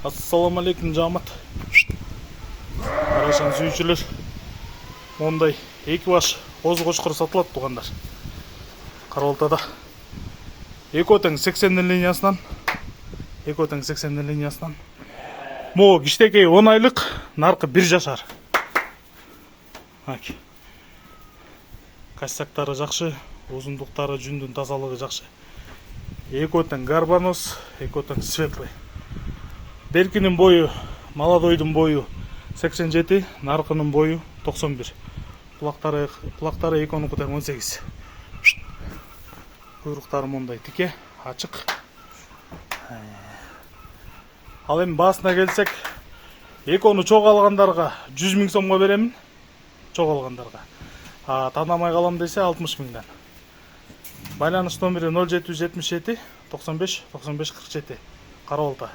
Ассаламу алейкум, жамат. Арашан сүйүүчүлөр, мондай эки баш козу кочкор сатылат тугандар. Карабалтада 2-80 линиясынан могу кичтекей 10 айлык, наркы 1 жашар. Кассактары жакшы, узундуктары, жүндүн тазалыгы жакшы. 2 гарбаноз, 2 светлый. Беркинин бою, молодойдун бою 87, наркынын бою 91. Кулактары 18. Куйруктары мондай тике, ачык. Ал эми баасына келсек, 2 чогуу алгандарга 100 000 сомго беремин. Чогуу алгандарга. Танамай калам десе 60 000ден. Байланыш номери 0777 95 95 47. Карабалта.